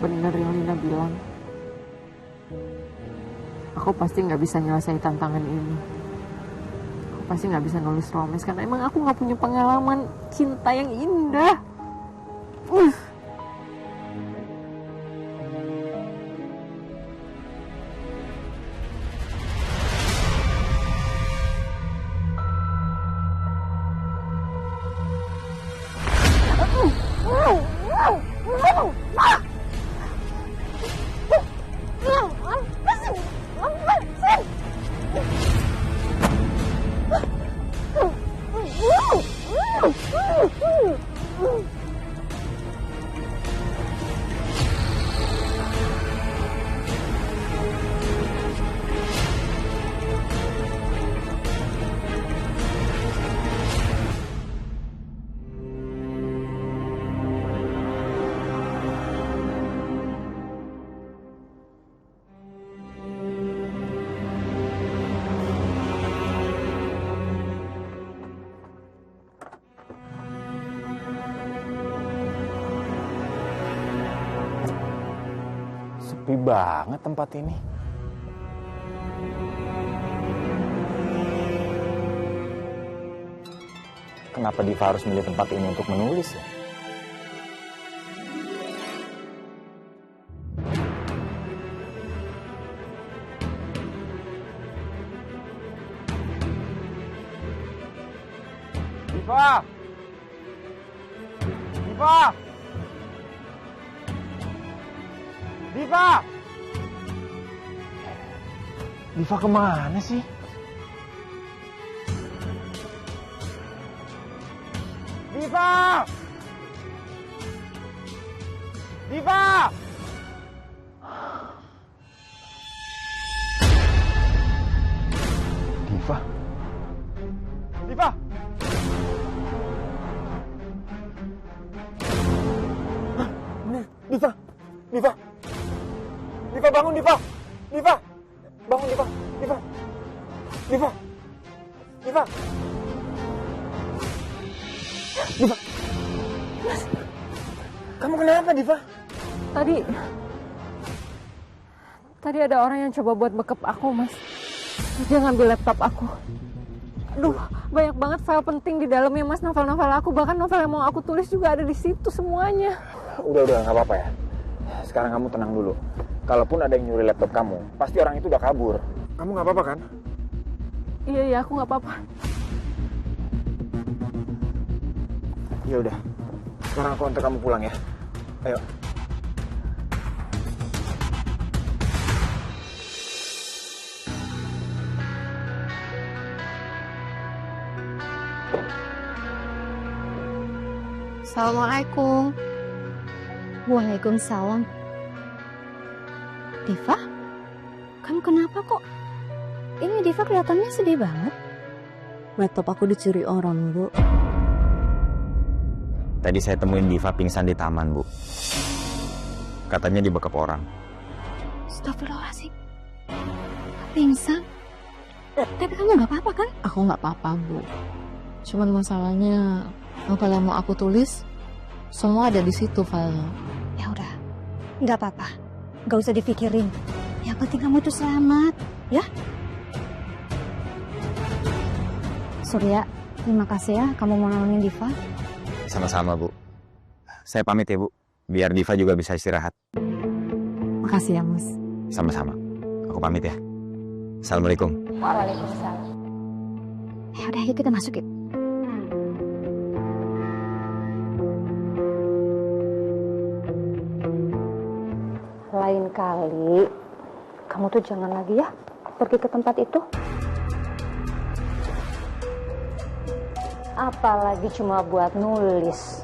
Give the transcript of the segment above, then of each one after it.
Bener yang Lina bilang. Aku pasti nggak bisa nyelesain tantangan ini. Aku pasti nggak bisa nulis romance karena emang aku nggak punya pengalaman cinta yang indah. Sepi banget tempat ini. Kenapa Diva harus milih tempat ini untuk menulis ya? Diva! Diva! Diva! Diva kemana sih? Diva! Diva! Diva? Diva! Diva! Diva! Diva bangun Diva! Diva! Bangun Diva! Diva! Diva! Diva! Diva! Mas! Kamu kenapa Diva? Tadi ada orang yang coba buat backup aku, Mas. Dia ngambil laptop aku. Aduh, banyak banget file penting di dalamnya, Mas. Novel-novel aku, bahkan novel yang mau aku tulis juga ada di situ semuanya. Udah, nggak apa-apa ya. Sekarang kamu tenang dulu. Kalaupun ada yang nyuri laptop kamu, pasti orang itu udah kabur. Kamu nggak apa-apa kan? Iya, aku nggak apa-apa. Ya udah. Sekarang aku antar kamu pulang ya. Ayo. Assalamualaikum. Waalaikumsalam. Diva? Kamu kenapa kok? Ini Diva kelihatannya sedih banget. Laptop aku dicuri orang, Bu. Tadi saya temuin Diva pingsan di taman, Bu. Katanya dibekap orang. Astagfirullahaladzim. Pingsan? Tapi kamu nggak apa-apa kan? Aku nggak apa-apa, Bu. Cuman masalahnya, novel yang mau aku tulis, semua ada di situ filenya. Ya udah, nggak apa-apa. Nggak usah dipikirin. Yang penting kamu itu selamat, ya? Surya, terima kasih ya kamu mau nolongin Diva. Sama-sama, Bu. Saya pamit ya, Bu. Biar Diva juga bisa istirahat. Makasih ya, Mas. Sama-sama. Aku pamit ya. Assalamualaikum. Waalaikumsalam. Ya udah, yuk kita masuk yuk. Lain kali, kamu tuh jangan lagi ya pergi ke tempat itu. Apalagi cuma buat nulis.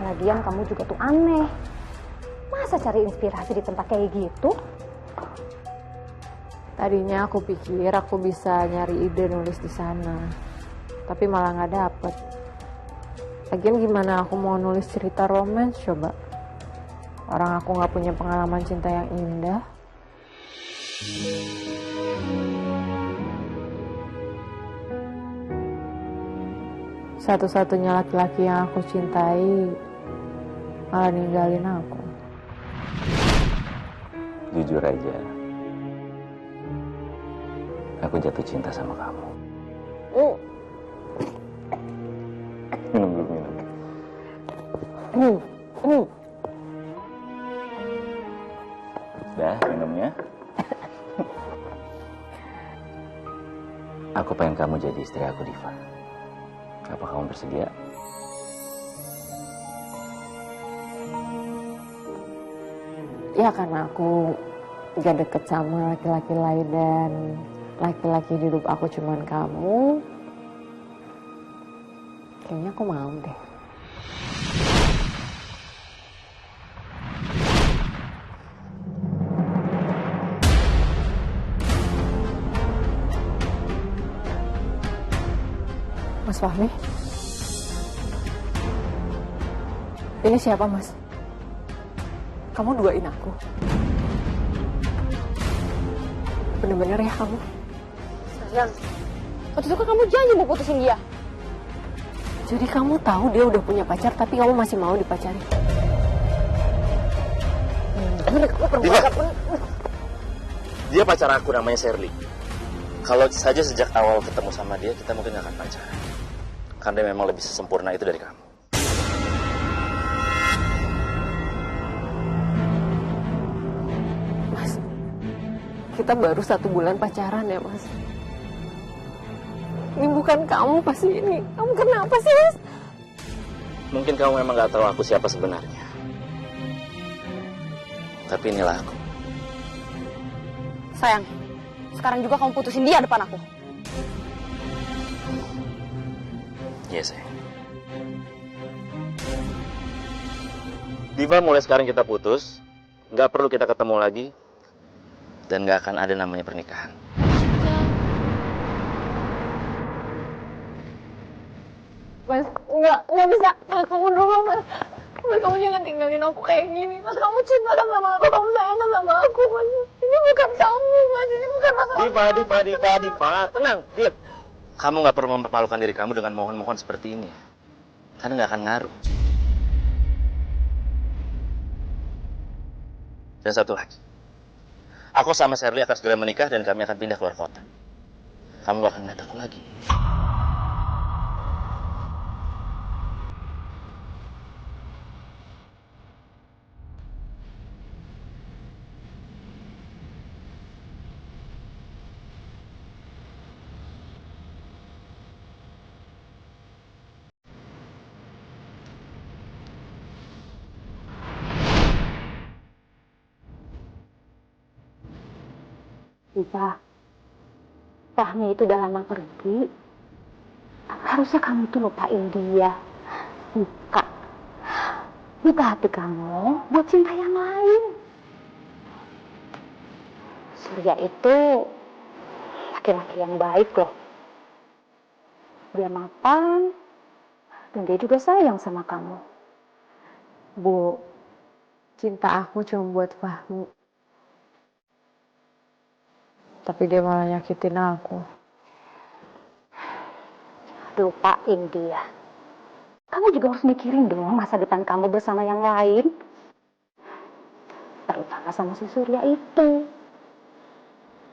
Lagian kamu juga tuh aneh. Masa cari inspirasi di tempat kayak gitu? Tadinya aku pikir aku bisa nyari ide nulis di sana, tapi malah nggak dapet. Lagian gimana aku mau nulis cerita romance coba? Orang aku nggak punya pengalaman cinta yang indah. Satu-satunya laki-laki yang aku cintai malah ninggalin aku. Jujur aja, aku jatuh cinta sama kamu. Minum dulu, minum. Dah, minumnya. Aku pengen kamu jadi istri aku, Diva. Apa kamu bersedia? Ya karena aku gak deket sama laki-laki lain dan laki-laki di hidup aku cuman kamu. Kayaknya aku mau deh. Mas Fahmi? Ini siapa, Mas? Kamu duain aku? Bener-bener ya kamu? Sayang, waktu itu kan kamu janji mau putusin dia. Jadi kamu tahu dia udah punya pacar tapi kamu masih mau dipacari? Dia pacar aku, namanya Sherly. Kalau saja sejak awal ketemu sama dia, kita mungkin gak akan pacaran. Karena dia memang lebih sempurna itu dari kamu. Mas, kita baru 1 bulan pacaran ya, Mas. Ini bukan kamu pasti ini. Kamu kenapa sih, Mas? Mungkin kamu memang gak tahu aku siapa sebenarnya. Tapi inilah aku. Sayang, sekarang juga kamu putusin dia depan aku. Iya, sayang. Diva, mulai sekarang kita putus. Gak perlu kita ketemu lagi. Dan gak akan ada namanya pernikahan. Mas, nggak bisa. Mas, kamu dulu, Mas. Mas, kamu jangan tinggalin aku kayak gini. Mas, kamu cinta kan sama aku, kamu sayang kan sama aku, Mas. Ini bukan kamu, Mas. Ini bukan masalah. Diva. Tenang, diam. Kamu gak perlu mempermalukan diri kamu dengan mohon-mohon seperti ini. Karena gak akan ngaruh. Dan satu lagi. Aku sama Sherly akan segera menikah dan kami akan pindah keluar kota. Kamu gak akan ngeliat aku lagi. Diva, Fahmi itu udah lama pergi. Harusnya kamu tuh lupain dia. Buka hati kamu buat cinta yang lain. Surya itu laki-laki yang baik loh. Dia mapan dan dia juga sayang sama kamu. Bu, cinta aku cuma buat Fahmi. Tapi dia malah nyakitin aku. Lupain dia. Kamu juga harus mikirin dong masa depan kamu bersama yang lain. Terutama sama si Surya itu.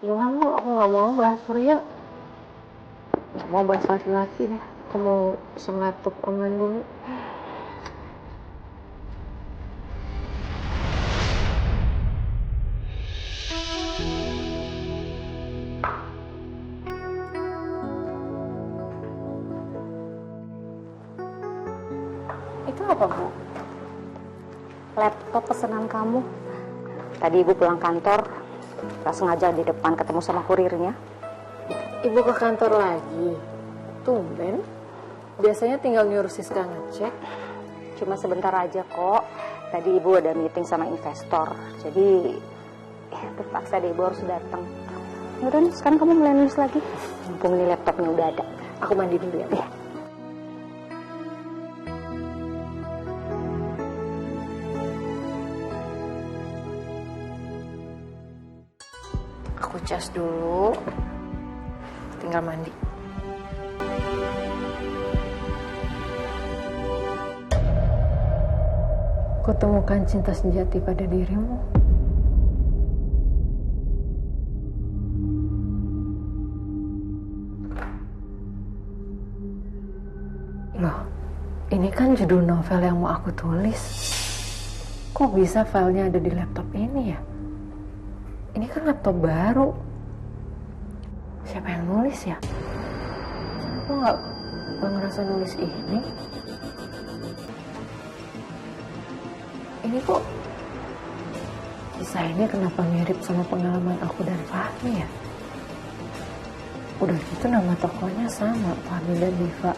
Ya aku nggak mau bahas Surya. Nggak mau bahas laki-laki deh. Aku mau pesen laptop online dulu. Itu apa, Bu? Laptop pesanan kamu. Tadi Ibu pulang kantor, gak sengaja di depan ketemu sama kurirnya. Ibu ke kantor lagi? Tumben. Biasanya tinggal nyuruh Siska ngecek. Cuma sebentar aja kok. Tadi Ibu ada meeting sama investor. Jadi, terpaksa deh Ibu harus datang. Yaudah nih, sekarang kamu mulai nulis lagi. Mumpung ini laptopnya udah ada. Aku mandi dulu ya. Ya. Aku cas dulu. Tinggal mandi. kutemukan cinta sejati pada dirimu. Loh, ini kan judul novel yang mau aku tulis. Kok bisa filenya ada di laptop ini ya? Ini kan laptop baru. Siapa yang nulis ya? Aku nggak ngerasa nulis ini. Ini kok kisah ini kenapa mirip sama pengalaman aku dan Fahmi ya? Udah gitu nama tokohnya sama, Fahmi dan Diva.